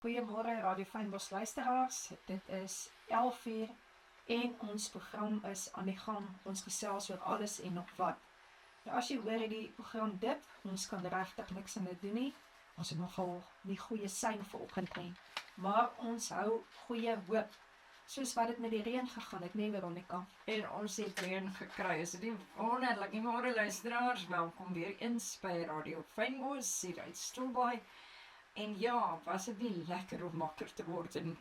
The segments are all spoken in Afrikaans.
Goeiemôre Radio Fynbos luisteraars. Dit is 11 uur en ons program is aan die gang. Ons gesels oor alles en nog wat. Nou as jy hoor die program dip, ons kan regtig niks aan dit doen nie. Ons het nogal nie goeie sein vanoggend nie. Maar ons hou goeie hoop. Soos wat dit met die reën gegaan het, nee Veronica. En ons het reën gekry. Is dit nie wonderlik? Môre luisteraars, welkom weer eens by Radio Fynbos hier uit Stilbaai. En ja, was het nie lekker om wakker te word en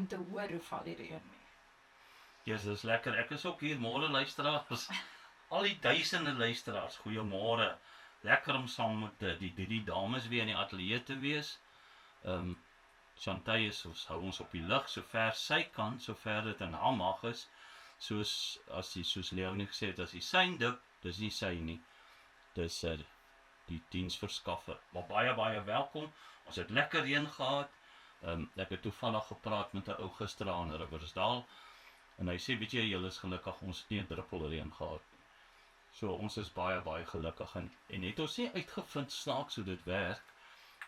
te hoor hoe val die reën nie. Ja, yes, dis lekker. Ek is ook hier, môre luisteraars. Al die duisende luisteraars, goeiemôre. Lekker om saam met die drie dames weer in die ateljee te wees. Chantay hou ons op die lug, sover sy kan, sover dit in haar mag is. Soos Leonie gesê het, as die sein dip, dis nie sy nie. Dis die diensverskaffer. Maar baie welkom. Ons het lekker reën gehad. Ek het toevallig gepraat met 'n ou gister aan Riversdal. En hy sê, weet jy, julle is gelukkig, ons het nie 'n druppel reën gehad. So ons is baie gelukkig en het ons nie uitgevind snaaks hoe dit werk.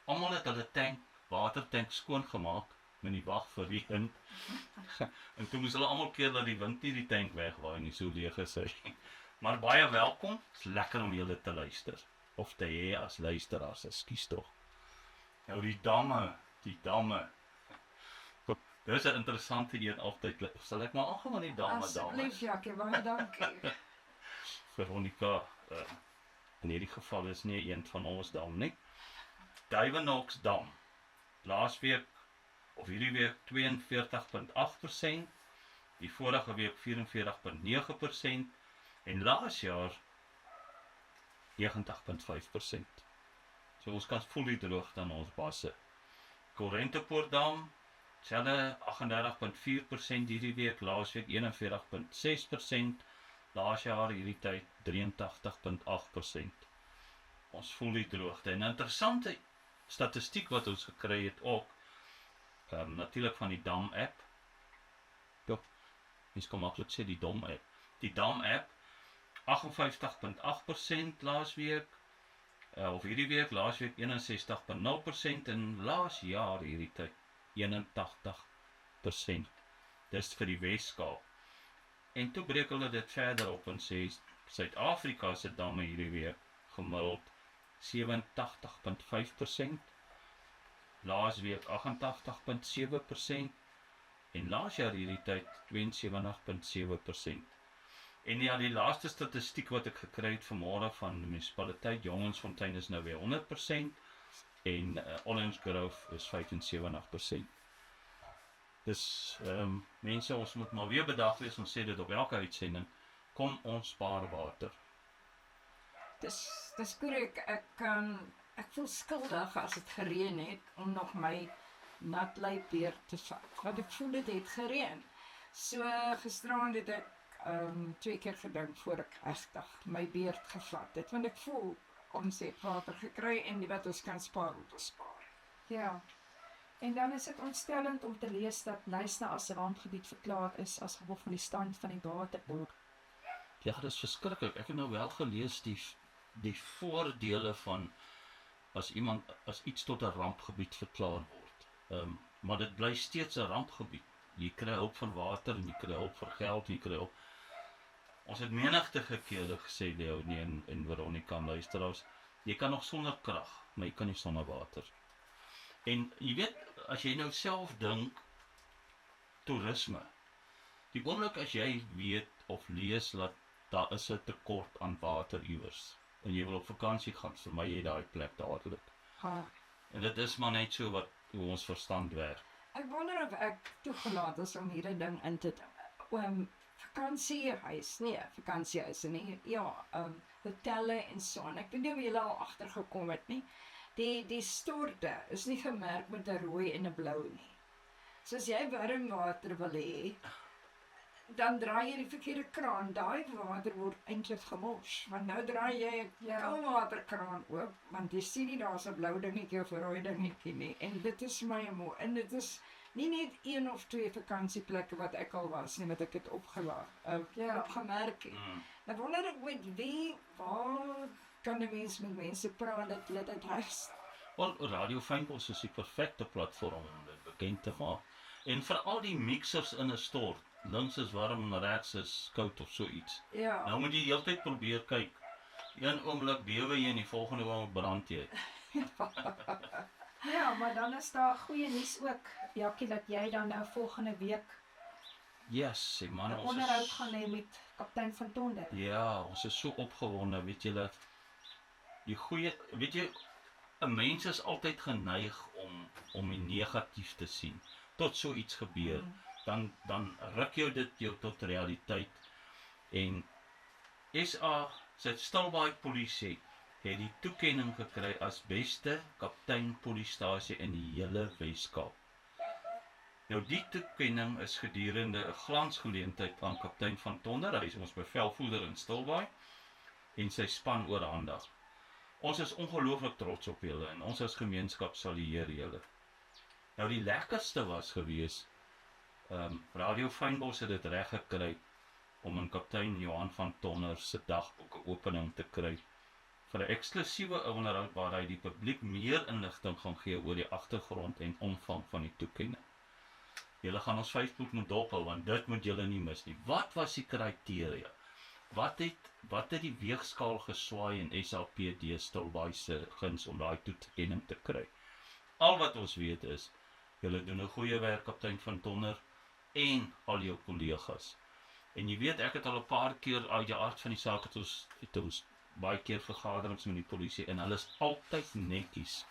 Almal het hulle watertank skoongemaak met die wag vir reën. En toe moes hulle almal keer dat die wind nie die tank wegwaai nie, so leeg is hy. Maar baie welkom. Dit is lekker om julle te luister. Of te hê as luisteraars, ekskuus tog. Nou die damme. Dis 'n interessante een altyd. Sal ek maar aangaan met die damme. Asseblief Jackie, baie dankie. Veronica, in hierdie geval is nie een van ons dam nie. Duiwenoks dam. Laasweek of hierdie week 42,8%, die vorige week 44,9% en laas jaar 90,5%. So ons kan voel die droogte aan ons basse. Korentepoortdam, selfde 38,4% hierdie week, laasweek 41,6%, laas jaar hierdie tyd 83,8%. Ons voel die droogte. En 'n interessante statistiek wat ons gekry het ook, natuurlik van die Dam app. Ja, mens kan maklik sê die Dam app. Die Dam app 58,8% laasweek, of hierdie week, laasweek 61,0% en laas jaar hierdie tyd 81%. Dis vir die Weskaap. En toe breek hulle dit verder op en sê Suid-Afrika se damme hierdie week gemiddeld 87,5%, laasweek 88,7% en laas jaar hierdie tyd 72,7%. En ja, die laaste statistiek wat ek gekry het vanmôre van die munisipaliteit Jongensfontein is nou weer 100% en Orange Grove is 75%. Dus mense, ons moet maar weer bedag wees, ons sê dit op elke uitsending, kom ons spaar water. Dis korrek, ek voel skuldig as het gereën het, om nog my nat lyf weer te vat, want ek voel dit het gereën. So gisterand het ek 2 keer gedink voor ek regtig my beerd gevat het, want ek voel ons het water gekry en wat ons kan spaar, om te spaar. Ja. En dan is dit ontstellend om te lees dat Knysna as 'n rampgebied verklaar is as gevolg van die stand van die waterbron. Ja, dis verskriklik. Ek het nou wel gelees die voordele van as iets tot 'n rampgebied verklaar word. Maar dit bly steeds 'n rampgebied. Jy kry hulp van water en jy kry hulp vir geld, jy kry hulp. Ons het menigte kere gesê, Leonie en Veronica, luisteraars, jy kan nog sonder krag, maar jy kan nie sonder water. En jy weet, as jy nou self dink, toerisme, die oomblik as jy weet of lees dat daar is 'n tekort aan water iewers, en jy wil op vakansie gaan, vermy jy daai plek dadelik. En dit is maar net so hoe ons verstand werk. Ek wonder of ek toegelaat is om hierdie ding in te vakansiehuis, nie, ja, hotelle en so, en ek weet nie of julle al agtergekom het nie, die storte is nie gemerk met 'n rooi en 'n blou nie. So as jy warm water wil hê, dan draai jy die verkeerde kraan, daai water word eintlik gemors, want nou draai jy 'n koue waterkraan oop, want jy sien nie daar's 'n blou dingetjie of 'n rooi dingetjie nie, en dit is my mooi, en dit is nie net 1 of 2 vakansieplekke wat ek al was nie, wat ek het opgemerk het. Nou wonder ek waar kan die mens met mense praat dat hulle dit Wel, Radio Fynbos is die perfekte platform om dit bekend te maak. En veral die mixers in 'n stort. Links is warm en regs is koud of so iets. Ja. Nou moet jy heeltyd probeer kyk. Een oomblik bewe jy en die volgende oomblik brand jy. Ja, maar dan is daar goeie nuus ook, Jackie, dat jy dan nou volgende week Yes, sê man, 'n ons onderhoud is gaan hê met kaptein van Tonder. Ja, ons is so opgewonde, weet julle. Die goeie, weet jy, 'n mens is altyd geneig om die negatief te sien. Tot so iets gebeur, dan ruk jou dit jou tot realiteit. En SA se Stilbaai Polisie het die toekenning gekry as beste kaptein polisiestasie in die hele Wes-Kaap. Nou die toekenning is gedurende 'n glansgeleentheid aan kaptein van Tonder, hy is ons bevelvoerder in Stilbaai, en sy span oorhandig. Ons is ongelooflik trots op julle en ons as gemeenskap salieer julle. Nou die lekkerste was gewees, Radio Fynbos het dit reg gekry om in kaptein Johan van Tonder se dagboeke opening te kry vir 'n eksklusiewe onderhoud waar hy die publiek meer inligting gaan gee oor die agtergrond en omvang van die toekenning. Julle gaan ons Facebook moet dophou, want dit moet julle nie mis nie. Wat was die kriteria? Wat het die weegskaal geswaai in SAPD Stilbaai se guns om daai toekenning te kry? Al wat ons weet is, julle doen 'n goeie werk, kaptein van Tonder, en al jou kollegas. En jy weet, ek het al 'n paar keer uit die aard van die saak het ons baie keer vergaderings met die polisie en hulle is altyd netjies.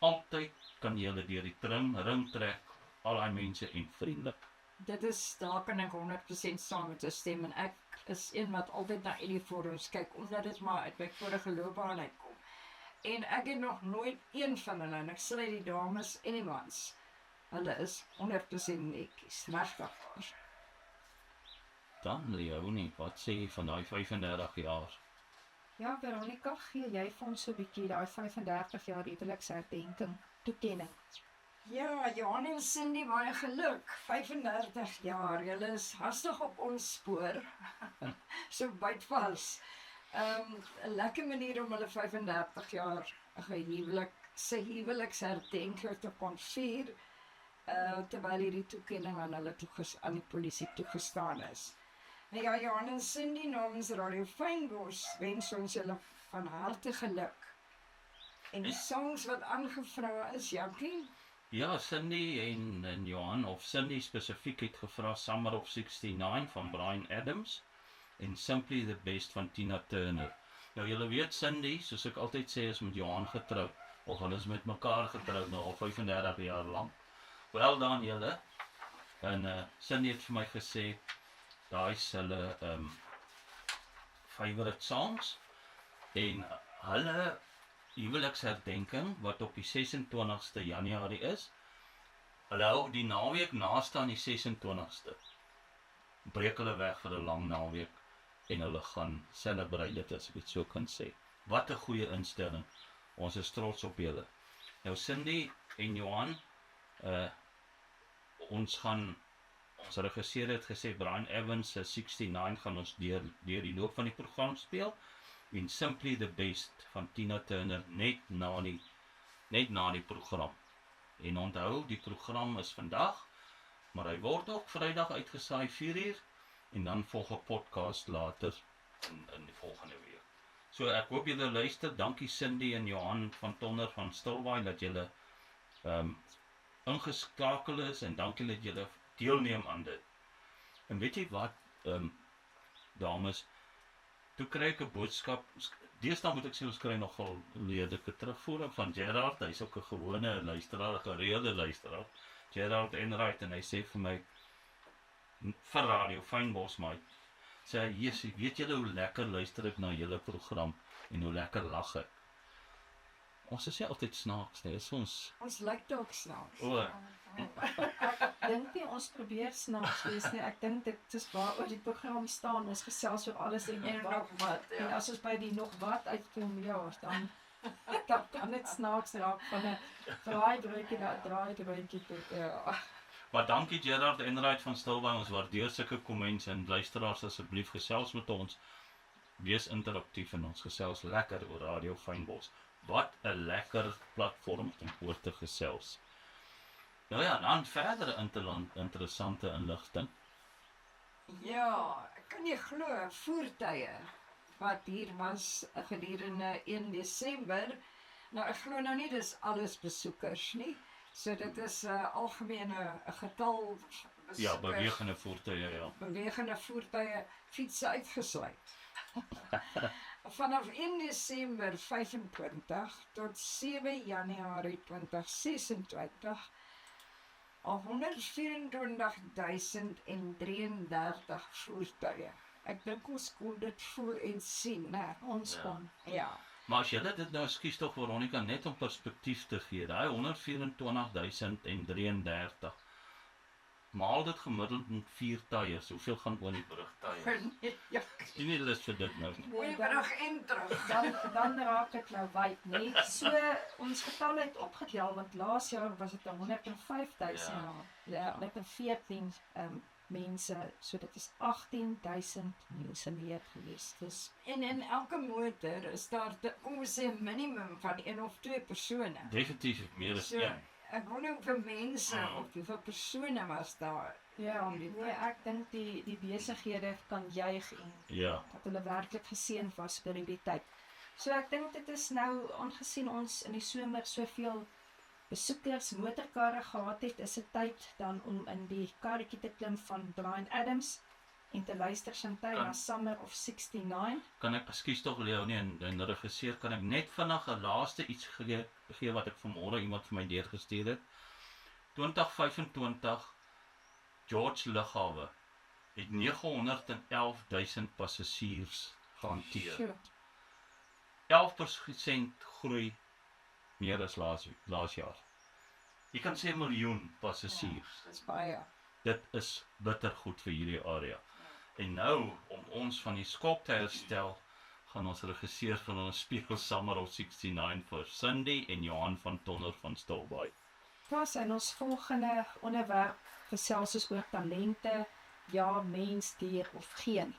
Altyd kan jy hulle deur die ring trek, al die mense en vriendelik. Daar kan ek 100% saam met stem en ek is een wat altyd na uniforms kyk, omdat dit maar uit my vorige loopbaan uitkom. En ek het nog nooit een van hulle, en ek sê die dames en die mans, hulle is 100% netjies, regtig. Dan Leonie, wat sê jy van daai 35 jaar? Ja, Veronica, gee jy vir ons so 'n bietjie daai 35 jaar huweliksherdenking toekenning? Ja, Johan en Cindy, baie geluk. 35 jaar, julle is hastig op ons spoor. So byt vas. 'n lekker manier om hulle 35 jaar huweliksherdenking te kon vier, terwyl hierdie toekenning aan hulle aan die polisie toegestaan is. Nou ja, Johan en Cindy, namens Radio Fynbos wens ons julle van harte geluk. En die songs wat aangevra is, Jackie? Ja, Cindy en Johan, of Cindy spesifiek het gevra Summer of 69 van Bryan Adams en Simply the Best van Tina Turner. Nou julle weet, Cindy, soos ek altyd sê, is met Johan getroud, of hulle is met mekaar getroud nou al 35 jaar lank. Wel dan julle, en Cindy het vir my gesê, daai is hulle favorite songs, en hulle huweliksherdenking, wat op die 26ste Januarie is, hulle hou die naweek naaste aan die 26ste, breek hulle weg vir 'n lang naweek, en hulle gaan celebrate dit, as ek dit so kan sê. Wat 'n goeie instelling, ons is trots op julle. Nou Cindy en Johan, ons regisseur het gesê, Bryan Evans se 69 gaan ons deur die loop van die program speel, en Simply the Best van Tina Turner net na die program. En onthou, die program is vandag, maar hy word ook Vrydag uitgesaai 4uur, en dan volg 'n podcast later in die volgende week. So ek hoop julle luister. Dankie Cindy en Johan van Tonder van Stilbaai dat julle ingeskakel is, en dankie dat julle deelneem aan dit. En weet jy wat, dames, toe kry ek 'n boodskap, deesdae moet ek sê, ons kry nogal leerlike terugvoering van Gerard, hy is ook 'n gewone luisteraar, 'n gereelde luisteraar, Gerard Enright, en hy sê vir my, vir Radio Fynbos, maar sê hy, Jessie, weet julle hoe lekker luister ek na julle program, en hoe lekker lag ek. Ons is nie altyd snaaks nie, is ons... Ons lyk dalk snaaks. Ek dink nie ons probeer snaaks wees nie. Ek dink dit is waaroor die program staan, ons gesels oor alles en nog wat. En as ons by die nog wat uitkom, ja, dan kan dit snaaks raak van 'n draaidrootjie na 'n draaidrootjie toe. Ja. Maar dankie Gerard Enright van Stilbaai, ons waardeer sulke comments, en luisteraars asseblief gesels met ons, wees interaktief en ons gesels lekker oor Radio Fynbos. wat 'n lekker platform om oor te gesels. Nou ja, dan verdere interessante inligting. Ja, ek kan nie glo, voertuie wat hier was gedurende 1 Desember. Nou ek glo nou nie dis alles besoekers nie. So dit is 'n algemene getal besoekers. Ja, bewegende voertuie, ja. Bewegende voertuie, fietsse uitgesluit. Vanaf 1 Desember 25 tot 7 Januarie 2026 al 124.033 voertuie. Ek dink ons kon dit voel en sien, né? Ons Ja. kon. Ja. Maar as jy dit nou skuis tog Veronica net om perspektief te gee, daai 124.033 maal dit gemiddeld met 4 tyres, hoeveel gaan oor die brugtye? Ja, Sien nie lus vir dit nou nie. goeie brug en terug. Dan raak dit nou wyd, nee. So ons getalle het opgetel want laas jaar was dit 105.000. Ja. 114 mense, so dit is 18.000 mense meer gewees. Dis En in elke motor is daar, kom ons sê, 'n minimum van 1 of 2 persone. Definitief meer as So, een. ek wonder hoeveel mense of hoeveel persone was daar. ja, nee, ek dink die besighede kan juig en Ja. dat hulle werklik geseën was vir die tyd. So ek dink dit is nou, aangesien ons in die somer soveel besoekers, motorkarre gehad het, is dit tyd dan om in die karretjie te klim van Bryan Adams en te luister Chantay na Summer of 69. Kan ek, ekskuus tog Leonie en regisseur, kan ek net vinnig 'n laaste iets gee wat ek vanmôre iemand vir my deurgestuur het. 2025 George Lughawe het 911.000 passasiers gehanteer. Sure. 11% groei meer as laas jaar. Jy kan sê 1 miljoen passasiers. Dis baie. Dit is bitter goed vir hierdie area. En nou, om ons van die skok te herstel, gaan ons regisseur van ons speel Summer of 69 vir Sunday en Johan van Tonner van Stilbaai. Pas in ons volgende onderwerp gesels ons oor talente, ja, mens, dier of geen.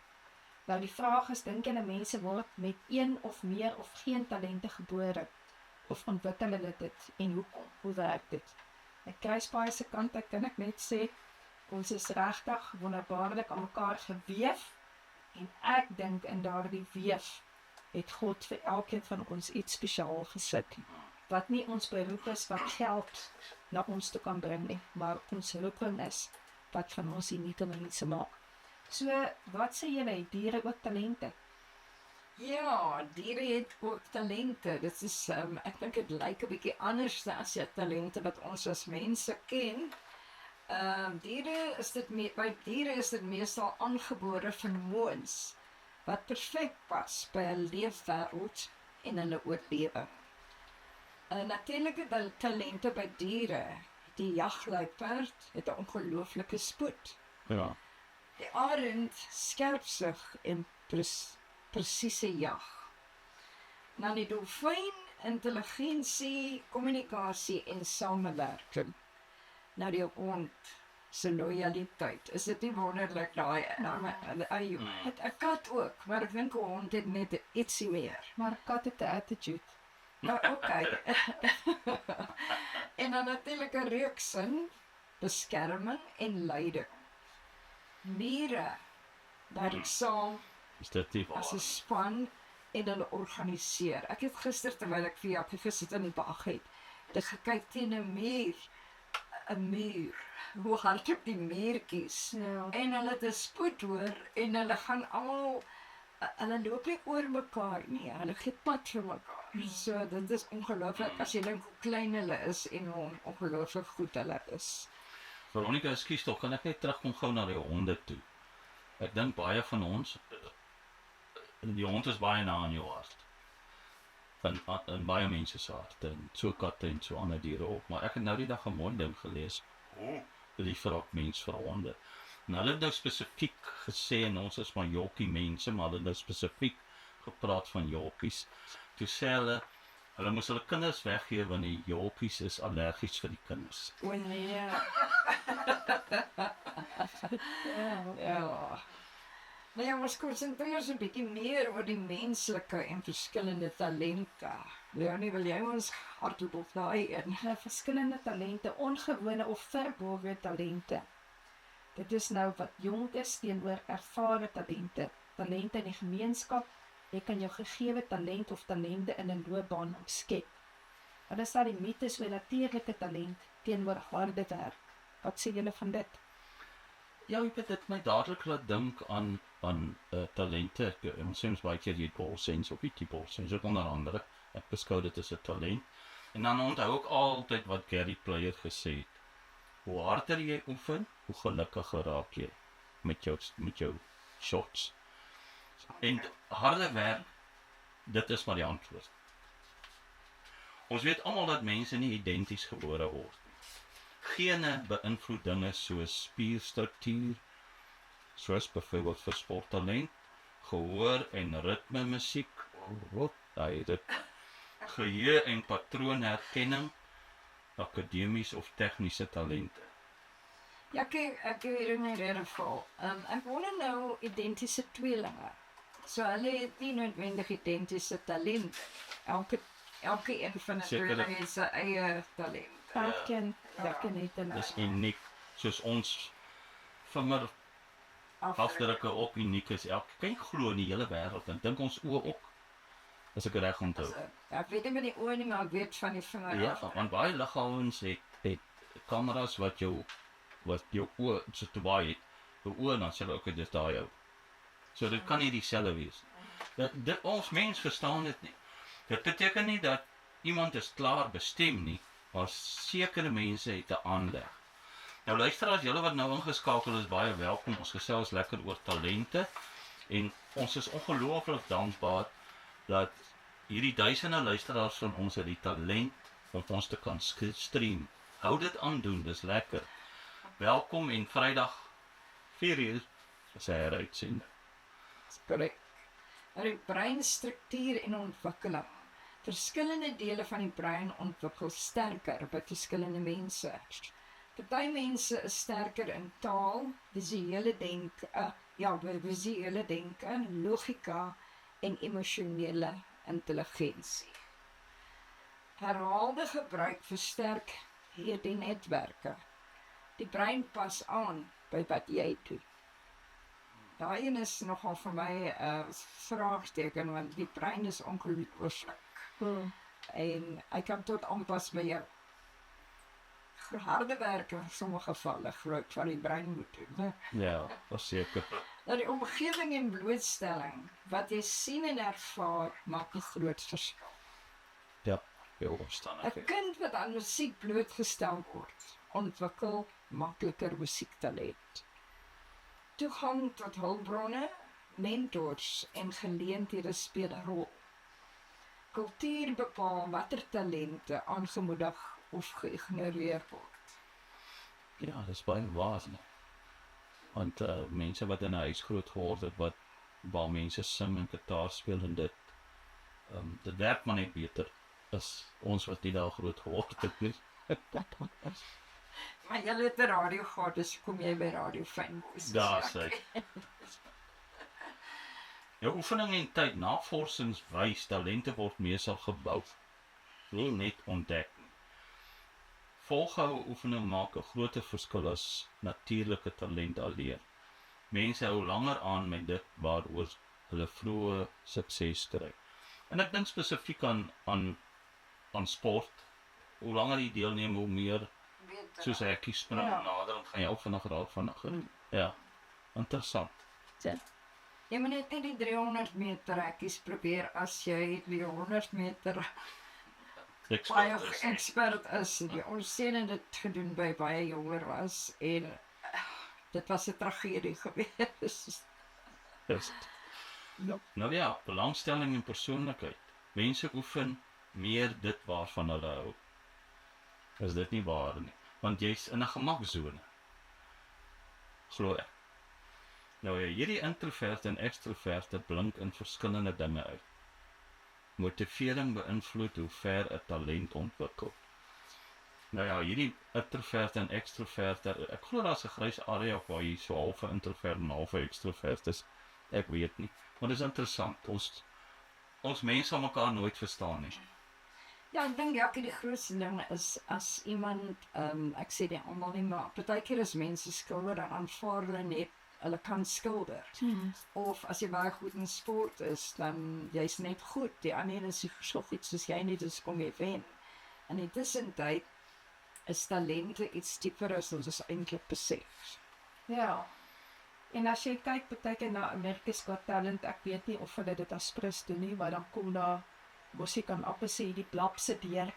Nou die vraag is, dink julle mense word met 1 of meer of geen talente gebore? Of ontwikkel hulle dit en hoekom? Hoe werk dit? Ek Kruisbaai se kant uit kan ek net sê, ons is regtig wonderbaarlik aan mekaar geweef en ek dink in daardie weef het God vir elkeen van ons iets spesiaal gesit. Wat nie ons beroep is wat geld na ons toe kan bring nie, maar ons roeping is wat van ons unieke mense maak. So, wat sê julle, het diere ook talente? Ja, diere het ook talente. Dit is, ek dink dit lyk 'n bietjie anders as die talente wat ons as mense ken. By diere is dit meestal aangebore vermoëns wat perfek pas by 'n leefwêreld en hulle oorlewe. Natuurlike talente by diere, die jagluiperd het 'n ongelooflike spoed. Ja. Die arend skerpsig en presiese jag. Nou die dolfyn, intelligensie, kommunikasie en samewerking. Nou die hond se lojaliteit. Is dit nie wonderlik daai? Het 'n kat ook, maar ek dink 'n hond het net ietsie meer. Maar kat het 'n attitude. Nou okay. En dan natuurlik 'n reuksin, beskerming en leiding. Mure werk saam Is dit nie as 'n waar? span en hulle organiseer. Ek het gister terwyl ek vir Jackie gesit in die bag het, dit gekyk teen 'n muur. Hoe hardloop die muurtjies? Ja. En hulle het 'n spoed hoor en hulle gaan almal hulle loop nie oor mekaar nie. Hulle gee pad vir mekaar. So dit is ongelooflik as jy dink hoe klein hulle is en hoe ongelooflik goed hulle is. Veronica, ekskuus tog, kan ek net terugkom gou na die honde toe. Ek dink baie van ons, die hond is baie na in jou hart. In baie mense se harte, en so katte en so ander diere ook. Maar ek het nou die dag 'n mooi ding gelees. Lief vir ook mens vir honde. En hulle het nou spesifiek gesê, en ons is maar jokkie mense, maar hulle het nou spesifiek gepraat van jokkies. Toe sê hulle moes hulle kinders weggee want die jokkies is allergies vir die kinders. O nee. Ja. Ja. Nou ja, ons konsentreer ons 'n bietjie meer oor die menslike en verskillende talente. Leonie, wil jy ons hardloop op daai een? Verskillende talente, ongewone of verborgde talente. Dit is nou wat jonk is teenoor ervare talente. Talente in die gemeenskap, jy kan jou gegewe talent of talente in 'n loopbaan omskep. Wat is daar die mites oor natuurlike talent teenoor harde werk? Wat sê julle van dit? Ja, ek weet dit my dadelik laat dink aan talente. Ons sê ons baie keer jy het bolsens of ietsie bolsens, ook onder andere. Ek beskou dit as 'n talent. En dan onthou ek altyd wat Gary Player gesê het. Hoe harder jy oefen, hoe gelukkiger raak jy met jou shots. En harde werk, dit is maar die antwoord. Ons weet almal dat mense nie identies gebore word. Gene beïnvloed dinge soos spierstruktuur, soos byvoorbeeld vir sporttalent, gehoor en ritme musiek, geheue en patroonherkenning, akademies of tegniese talente. Ja, ek hier in 'n geval. Ek wonder nou identiese tweelinge. So hulle het nie noodwendig identiese talente. Elke een van die tweelinge het sy eie talent. Elkeen het 'n Dis uniek, soos ons vingerafdrukke ook uniek is. Kan jy glo in die hele wêreld en dink ons oë ook, as ek reg onthou. Ek weet nie met die oë nie, maar ek weet van die vinger. Ja, want baie liggawens het kameras wat jou oë so te baie het. Jou oë dan sê ook dis daai jou. So dit kan nie dieselfde wees. Dit ons mens verstaan dit nie. Dit beteken nie dat iemand is klaar bestem nie, maar sekere mense het 'n aanleg. Nou luisteraars, julle wat nou ingeskakel is, baie welkom. Ons gesels lekker oor talente en ons is ongelooflik dankbaar dat hierdie duisende luisteraars van ons het die talent om ons te kan stream. Hou dit aan doen, dis lekker. Welkom en Vrydag 4:00 is hy heruitsending. Korrek. Die breinstruktuur en ontwikkeling. Verskillende dele van die brein ontwikkel sterker by verskillende mense. Party mense is sterker in taal, visuele denke, logika en emosionele intelligensie. Herhaalde gebruik versterk hierdie netwerke. Die brein pas aan by wat jy doen. Daai een is nogal vir my 'n vraagteken, want die brein is ongelooflik. En hy kan tot aanpas by jou. Harde werk in sommige gevalle groot van die brein moet doen. Ja, verseker. Nou die omgewing en blootstelling, wat jy sien en ervaar, maak 'n groot verskil. Ja, heel omstandig. 'n Kind wat aan musiek blootgestel word, ontwikkel makliker musiektalent. Toegang tot hulpbronne, mentors en geleenthede speel 'n rol. Kultuur bepaal watter talente aangemoedig of geïgnoreer word. Ja, dis baie waar. Want mense wat in 'n huis groot geword het, waar mense sing en gitaar speel en dit werk maar net beter as ons wat nie daar groot geword het nie. Maar jy het 'n radio gehad, dus kom jy by Radio Fynbos. Daar sê. Ja, oefening en tyd. Navorsings wys talente word meestal gebou, nie net ontdek nie. Volgehoue oefening maak 'n groot verskil as natuurlike talent alleen. Mense hou langer aan met dit waaroor hulle vroeë sukses kry. En ek dink spesifiek aan sport. Hoe langer jy deelneem, hoe meer soos ek spring nader, dan gaan jy ook vinnig raak vinniger. Ja, interessant. Jy moet net nie die 300 meter hekkies probeer as jy die 100 meter baie expert is. Ons sien dit gedoen by baie jonger was en dit was 'n tragedie geweest. Nou ja, belangstelling en persoonlikheid. Mense oefen meer dit waarvan hulle hou. Is dit nie waar nie? Want jy's in 'n gemaksone. Glo ek. Nou ja, hierdie introverte en ekstroverte blink in verskillende dinge uit. Motivering beïnvloed hoe ver 'n talent ontwikkel. Nou ja, hierdie introverte en ekstroverte, ek glo daar's 'n grys area waar jy so half 'n introvert en half 'n ekstrovert is. Ek weet nie. Maar dis interessant. Ons mense sal mekaar nooit verstaan nie. Ja, ek dink ja, die grootste ding is as iemand, ek sê dit almal nie, maar partykeer is mense skilder en aanvaar hulle net hulle kan skilder. Of as jy baie goed in sport is, dan jy's net goed. Die ander is so goed soos jy nie, dus kom jy wen. En in tussentyd is talente iets dieper as ons eintlik besef. Ja. En as jy kyk partykeer na America's Got Talent, ek weet nie of hulle dit as prins doen nie, maar dan kom daar mos ek kan amper sê die blapse deur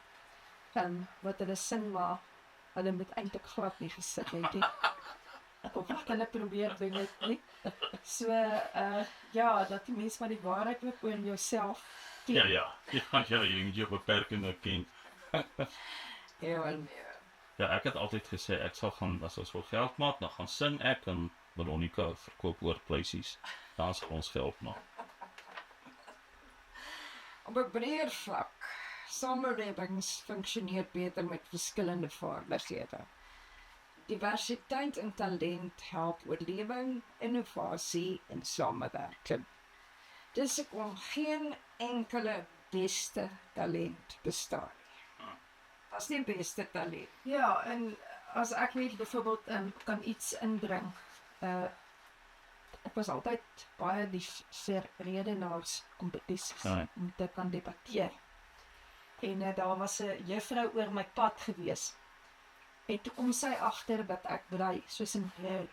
van wat hulle sing, maar hulle moet eintlik glad nie gesit het nie. Of wat hulle probeer doen het nie. So, ja, dat die mens maar die waarheid ook oor jouself ken. Ja, jy jou beperkende ken. Ja, en Ja, ek het altyd gesê, ek sal gaan, as ons wil geld maak, dan gaan sing ek en Veronica verkoop oorpleisies. Dan sal ons geld maak. op 'n breër vlak, samelewings funksioneer beter met verskillende vaardighede. Diversiteit en talent help oorlewing, innovasie en samewerking. Dis hoekom geen enkele beste talent bestaan nie. As nie beste talent. Ja, en as ek net byvoorbeeld kan iets inbring, ek was altyd baie lief vir redenaarskompetisies Ja. om te kan debatteer. En daar was 'n juffrou oor my pad gewees. En toe kom sy agter dat ek brei, soos 'n vrou.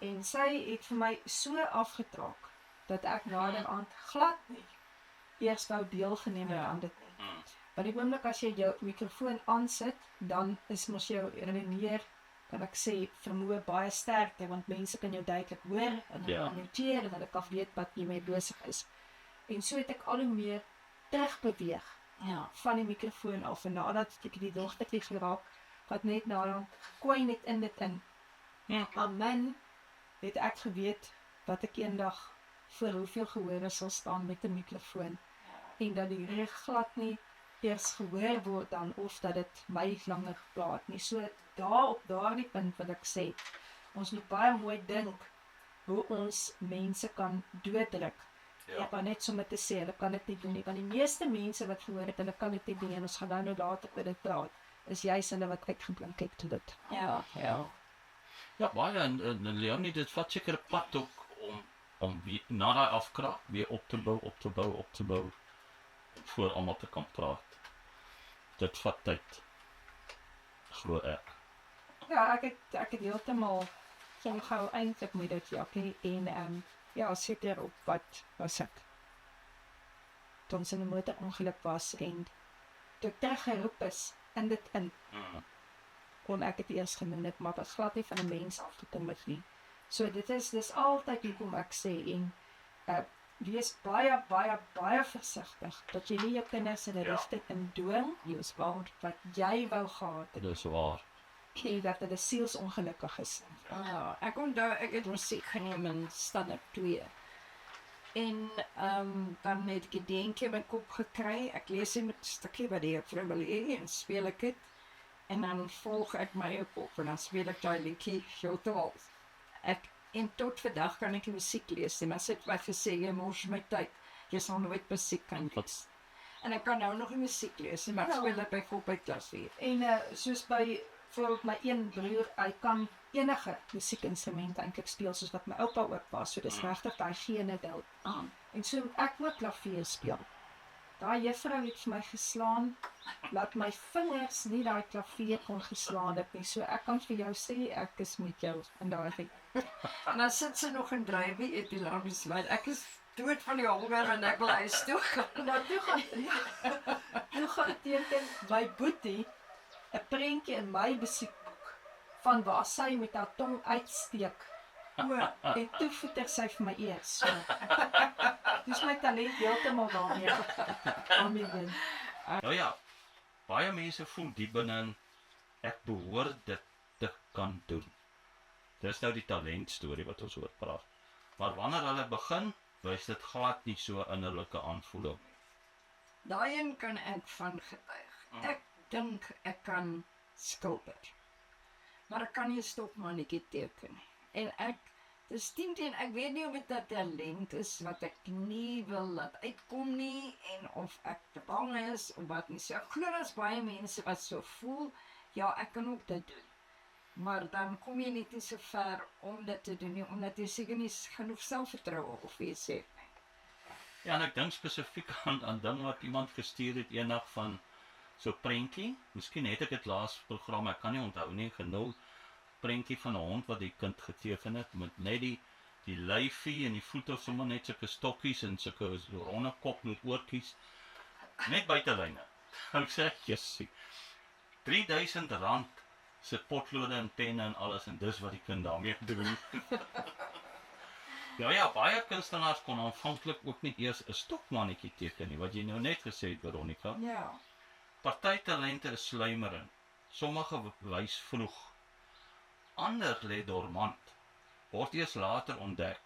En sy het vir my so afgetraak dat ek naderhand glad nie eers wou deelgeneem het aan dit nie. Maar die oomblik as jy jou mikrofoon aansit, dan is mos jou redeneer, kan ek sê, vermoë baie sterker, want mense kan jou duidelik hoor en Ja. noteer en hulle kan weet wat jy mee besig is. En so het ek al hoe meer terugbeweeg Ja. van die mikrofoon af en nadat ek die dogtertjie geraak, wat net naderhand kwyn net in dit in. Ja. Amen, het ek geweet dat ek eendag voor hoeveel gehore sal staan met 'n mikrofoon en dat die reg glad nie eers gehoor word dan of dat dit my langer praat nie. So daar op daardie punt wil ek sê, ons moet baie mooi dink hoe ons mense kan dooddruk. Ja, maar net sommer te sê, hulle kan dit nie doen nie, want die meeste mense wat gehoor het, hulle kan dit nie doen en ons gaan dan nou later oor dit praat, is juist hulle wat uitgeblink het tot dit. Ja. Ja, baie en Leonie, dit vat seker 'n pad ook om weer, na daai afkraak weer op te bou, voor almal te kan praat. Dit vat tyd. Glo ek. Ja, ek het heeltemal so gou eintlik met dit Jackie en ja, seker op wat was ek. Toen sy 'n motorongeluk was en toe ek teruggeroep is in dit in, kon ek dit eers genoem het, maar was glad nie van 'n mens afgekom het nie. So dis altyd hoekom ek sê en wees baie versigtig dat jy nie jou kinders in 'n rigting indwing, wat jy wou gehad het, Dit is waar. en dat hulle sielsongelukkig is. Ja, ek onthou ek het musiek geneem in standaard 2. En dan het ek die denkie in my kop gekry. Ek lees in 'n stukkie wat die juffrou wil hê en speel ek dit. En dan volg ek my op en dan speel ek daai liedjie heeltemal. En tot vandag kan ek die musiek lees en as ek my gesê jy mors my tyd. Jy sal nooit musiek kan lees. En ek kan nou nog nie musiek lees nie, maar ek Ja. speel dit byvoorbeeld by klas 4. En soos by bijvoorbeeld my een broer, hy kan enige musiekinstrument eintlik speel soos wat my oupa ook was. So dis regtig daai gene deel aan. En so moet ek ook klavier speel. Daai juffrou het vir my geslaan dat my vingers nie daai klavier kon geslaan het nie. So ek kan vir jou sê ek is met jou in daai ding. En dan sit sy nog in drywie eet die lamies my. Ek is dood van die honger en ek wil huis toe gaan. Nou toe gaan teken my boetie 'n prentjie in my musiekboek van waar sy met haar tong uitsteek. En toe voeter sy vir my eers. So. Dis my talent heeltemal daarmee. Nou ja, baie mense voel diep binne ek behoort dit te kan doen. Dis nou die talent storie wat ons oor praat. Maar wanneer hulle begin, wys dit glad nie so innerlike aanvoeling. Daai een kan ek van getuig. Ek dink ek kan skilder. Maar ek kan nie 'n stopmannetjie teken nie. En Dis 10 ek weet nie of dit 'n talent is wat ek nie wil laat uitkom nie en of ek te bang is of wat nie. So ek glo daar's baie mense wat so voel, ja, ek kan ook dit doen. Maar dan kom jy net nie so ver om dit te doen nie, omdat jy seker nie genoeg selfvertroue of iets het nie. Ja, en ek dink spesifiek aan ding wat iemand gestuur het eendag van so prentjie. Miskien het ek dit laas program, ek kan nie onthou nie, genoeg prentjie van 'n hond wat die kind geteken het met net die lyfie en die voete sommer net sulke stokkies en sulke ronde kop met oortjies. Net buitelyne. Ek sê, jessie. R3000 se potlode en penne en alles en dis wat die kind daarmee doen. Ja, baie kunstenaars kon aanvanklik ook nie eers 'n stokmannetjie teken nie, wat jy nou net gesê het, Veronica. Ja. Party talente is sluimerend. Sommige wys vroeg. Ander lê dormant. Word eers later ontdek.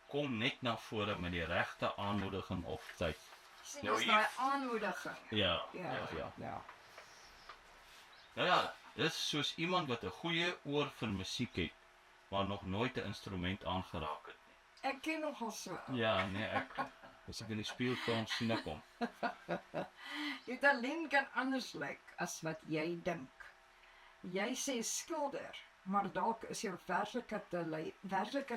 Kom net na vore met die regte aanmoediging of tyd. Sien Nou, ons daai aanmoediging. Ja. Ja. Nou ja, dis soos iemand wat 'n goeie oor vir musiek het, maar nog nooit 'n instrument aangeraak het nie. Ek ken nogal so. Ja, nee, as ek in die speelfilm sien ek hom. Jou talent kan anders lyk as wat jy dink. Jy sê skilder, maar dalk is jou werklike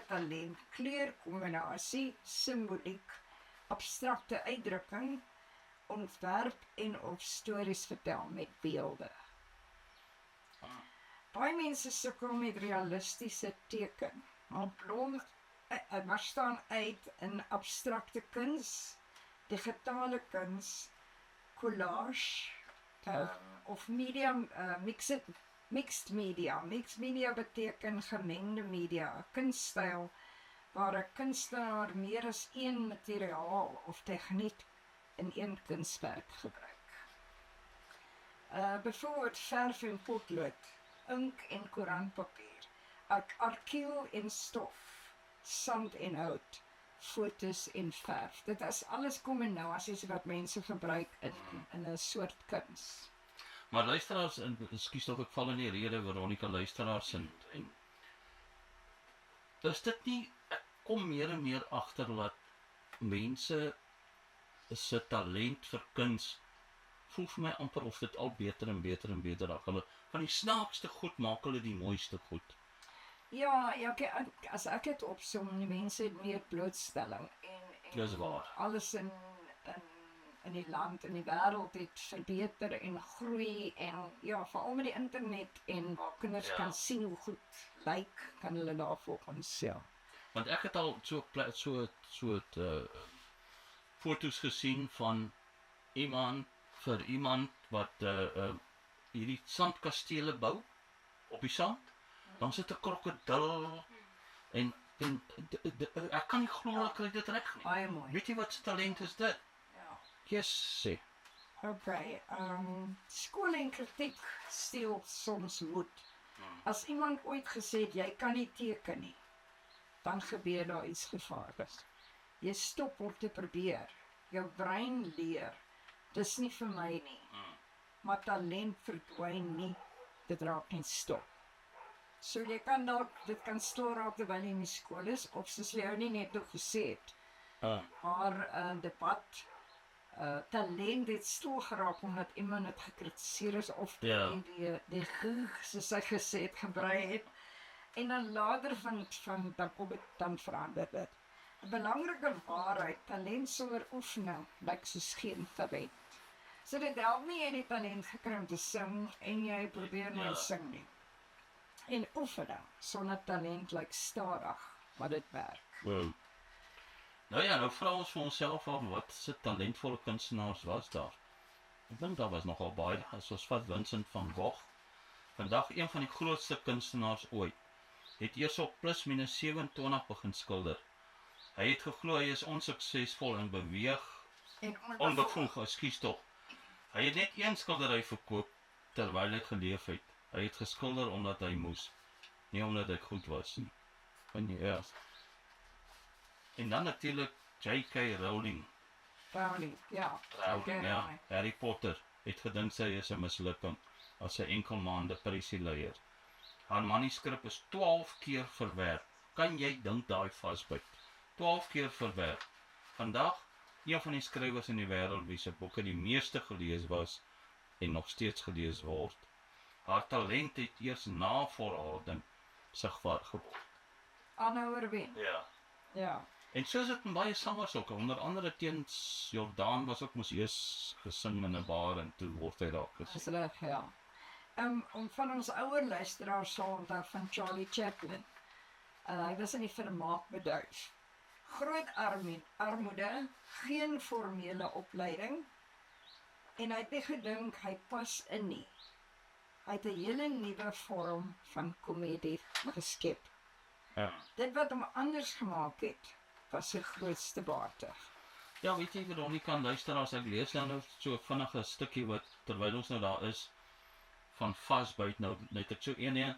talent kleurkombinasie, simboliek, abstrakte uitdrukking, ontwerp en of stories vertel met beelde. Baie mense sukkel met realistiese teken, maar staan uit in abstrakte kuns, digitale kuns, collage, of mixed media. Mixed media beteken gemengde media, kunststyl, waar 'n kunstenaar meer as een materiaal of tegniek in een kunswerk gebruik. Byvoorbeeld verf en potlood, ink en koerantpapier, arkiel en stof, sand en hout, fotos en verf. Dit is alles kombinasies wat mense gebruik in 'n soort kuns. Maar luisteraars, ekskuus tog ek val in die rede, Veronica, luisteraars en is dit nie, ek kom meer en meer agter dat mense se talent vir kuns voel vir my amper of dit al beter en beter raak. Hulle van die snaakste goed maak hulle die mooiste goed. Ja, as ek het opsom, die mense het meer blootstelling Dis waar. alles in die land, in die wêreld het verbeter en groei en ja, veral met die internet en waar kinders kan sien hoe goed lyk, kan hulle daarvolgens. Ja. Want ek het al so foto's gesien van iemand wat hierdie sandkastele bou op die sand. Dan sit 'n krokodil en ek kan nie glo ek kry dit reg nie. Baie mooi. Weet jy wat se talent is dit? Ja. Yes. Okay, skool en kritiek steel soms moed. As iemand ooit gesê het, jy kan nie teken nie, dan gebeur daar iets gevaarliks. Jy stop om te probeer. Jou brein leer, dis nie vir my nie. Maar talent verdwyn nie, dit raak net stop. So jy kan dalk, dit kan stil raak terwyl jy in die skool is, of soos jy nie net nog gesê het, maar debat, talent het stil geraak omdat iemand het gekritiseer is of die soos hy gesê het, gebrei het, en dan later dan verander dit. 'n Belangrike waarheid, talent sonder oefening lyk soos geen talent. So dit help nie jy die talent gekry om te sing en jy probeer nie sing nie. En oefening sonder talent lyk stadig, maar dit werk. Wow. Nou vra ons vir onsself af, wat se talentvolle kunstenaars was daar? Ek dink daar was nogal baie, soos vat Vincent van Gogh. Vandag een van die grootste kunstenaars ooit. Het eers op plus minus 27 begin skilder. Hy het geglo hy is onsuksesvol en onbevoeg, ekskuus tog. Hy het net een skildery verkoop terwyl hy geleef het. Hy het geskilder omdat hy moes, nie omdat hy goed was nie. En dan natuurlijk J.K. Rowling. Rowling, ja. Harry Potter het gedink sy is 'n mislukking as 'n enkelmaande pressieleier. Haar manuskrip is 12 keer verwerp kan jy dink daai vasbyt? 12 keer verwerk. Vandag, een van die skrywers in die wêreld wie se boeke die meeste gelees was en nog steeds gelees word. Haar talent het eers na volharding sigbaar geword. Aanhouer wen. Ja. Ja. En soos dit in baie sangers ook, onder andere teen Jordaan was ook mos eers gesing in 'n bar en toe word hy daar gesing. Dis reg, ja. Om van ons ouer luisteraars sal onthou van Charlie Chaplin. Hy was in die vermaakbedryf. Groot armoede, geen formele opleiding, en hy het nie gedink hy pas in nie. Hy het 'n hele nuwe vorm van komedie geskep. Ja. Dit wat hom anders gemaak het, was sy grootste bate. Ja, weet jy, Veronica, luister as ek lees nou so vinnig 'n stukkie wat terwyl ons nou daar is van vasbyt nou net ek so een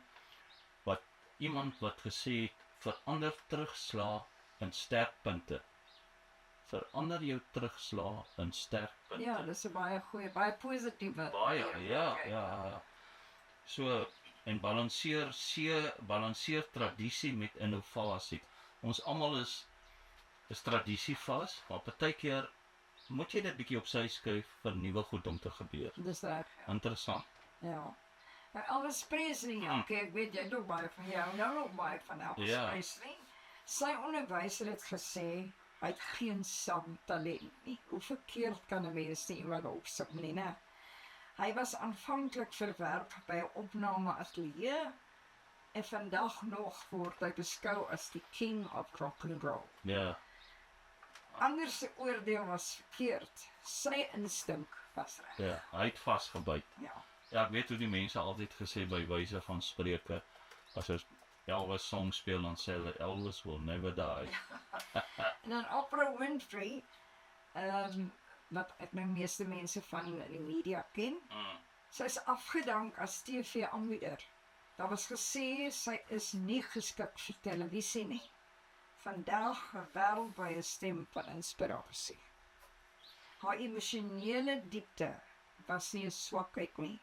wat iemand wat gesê het verander terugslaa in sterkpunte. Verander jou terugslaa in sterkpunte. Ja, dis 'n baie goeie, baie positiewe. Baie, ja. So en balanseer tradisie met innovasie. Ons almal is tradisie vas, maar partykeer moet jy dit bietjie op sy skuif vir nuwe goed om te gebeur. Dis reg. Interessant. Ja. Maar Elvis Presley, ek weet jy nog baie van jou, nou nog baie van Elvis Presley. Sy onderwyser het gesê, hy het geen sangtalent nie. Hoe verkeerd kan 'n mens nie wat opsom nie, né? Hy was aanvanklik verwerp by 'n opname-ateljee en vandag nog word hy beskou as die king of rock and roll. Ja. Anders se oordeel was verkeerd. Sy instink was reg. Ja, hy het vasgebyt. Ja. Ja, ek weet hoe die mense altyd gesê by wyse van spreuke, as ons Elvis song speel, dan sê hulle Elvis will never die. En dan Oprah Winfrey, wat ek nou meeste mense van die media ken, sy is afgedank as TV-aanbieder. Daar was gesê, sy is nie geskik vir televisie nie. Vandag 'n wêreldwye stem van inspirasie. Haar emosionele diepte was nie 'n swakheid nie.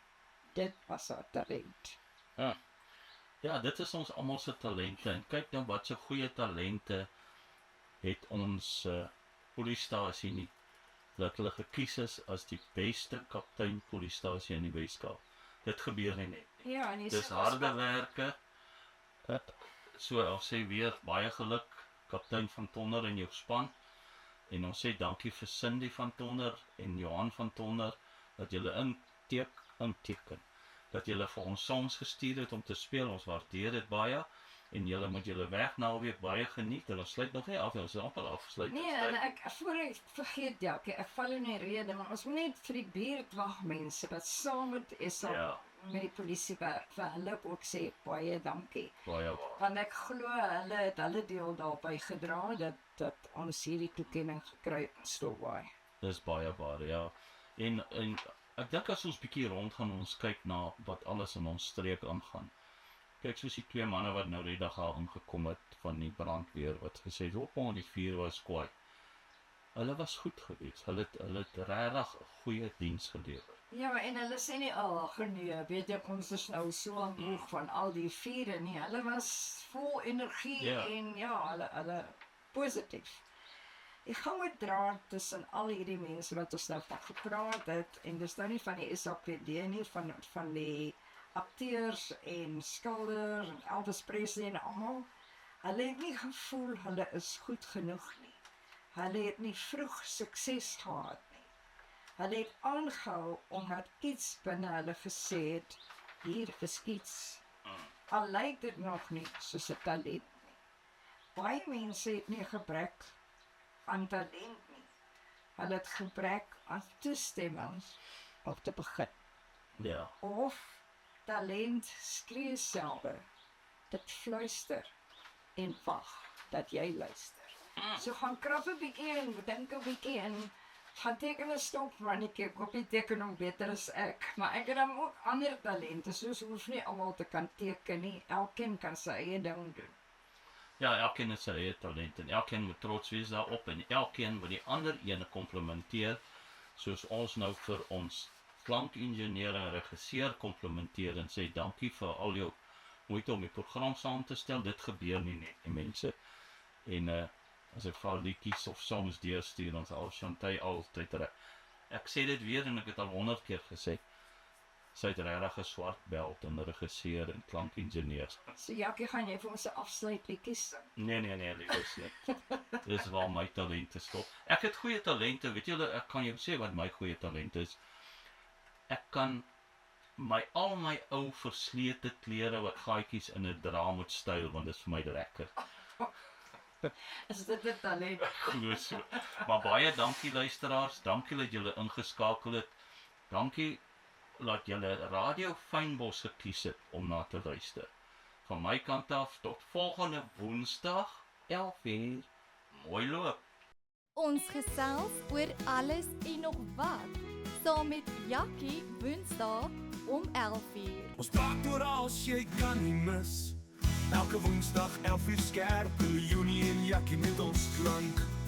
Dit was haar talent. Ja, dit is ons almal se talente. En kyk nou wat so goeie talente het ons polisiestasie nie. Dat hulle gekies is as die beste kaptein polisiestasie in die Weskaap. Dit gebeur nie net. Ja, en Dis harde werke. So ons sê weer baie geluk kaptein van Tonder in jou span. En ons sê dankie vir Cindy van Tonder en Johan van Tonder dat julle inteken. Dat julle vir ons songs gestuur het om te speel. Ons waardeer dit baie. En julle moet julle weg naweek baie geniet. En ons sluit nog nie af, ons is amper afsluit. Nee, en ek voor ek vergeet Jackie, ek val in die rede, maar ons moet net vir die buurtwagmense wat saam met Esau met die polisie werk, vir hulle ook sê baie dankie. Baie. Want ek glo hulle het hulle deel daarby gedra dat ons hierdie toekenning gekry het in Stokbaai. Dis baie waar, ja. En ek dink as ons bietjie rondgaan, ons kyk na wat alles in ons streek aangaan. Kyk, soos die 2 manne wat nou die dag al aangekom het van die brandweer, wat gesê het, op die vuur was kwaai. Hulle was goed geweest, hulle het regtig 'n goeie diens gelewer. Ja, en hulle sê nie, nee, weet jy, ons is nou so aan boeg van al die vure nie. Hulle was vol energie en hulle positief. Ek gaan met draad tussen al hierdie mense wat ons nou van gepraat het, en dis nou nie van die SAPD nie, van die akteurs en skilders en Elvis Presley en almal. Hulle het nie gevoel hulle is goed genoeg nie. Hulle het nie vroeg sukses gehad nie. Hulle het aangehou omdat iets binne hulle gesê het, hier is iets. Al lyk dit nog nie soos 'n talent nie. Baie mense het nie gebrek aan talent nie. Hulle het gebrek aan toestemming om te begin. Ja. Of talent skree selfe. Dit fluister en wag dat jy luister. So gaan krap 'n bietjie en dink 'n bietjie en gaan teken 'n stop, want ek koop nie teken om beter as ek. Maar ek het dan ook ander talente, soos hoef nie almal te kan teken nie. Elkeen kan sy eie ding doen. Ja, elkeen het sy eie talent en elkeen moet trots wees daarop en elkeen moet die ander ene komplimenteer, soos ons nou vir ons klankingenieur en regisseur komplimenteer en sê dankie vir al jou moeite om die program saam te stel. Dit gebeur nie net, die mense. En as ek vir liedjies of songs deurstuur, dan sal Chantay altyd reg. Ek sê dit weer en ek het al 100 keer gesê. Sy het regtig 'n swart belt en regisseur en klankingenieur. So Jackie, gaan jy vir ons 'n afsluitliedjie sing? Nee, liefes nie. Dis waar my talente stop. Ek het goeie talente, weet julle, ek kan jou sê wat my goeie talent is. Ek kan al my ou verslete klere wat gaatjies in 'n dra moet styl, want dit is vir my lekker. Is dit 'n talent? Glo so. Maar baie dankie luisteraars, dankie dat julle ingeskakel het. Dankie dat julle Radio Fynbos gekies het om na te luister. Van my kant af tot volgende Woensdag 11:00. Mooi loop. Ons gesels oor alles en nog wat, saam met Jackie Woensdae om 11:00. Ons praat oor als jy kan nie mis. Elke Woensdag 11:00 skerp, Leonie en Jackie met ons klank.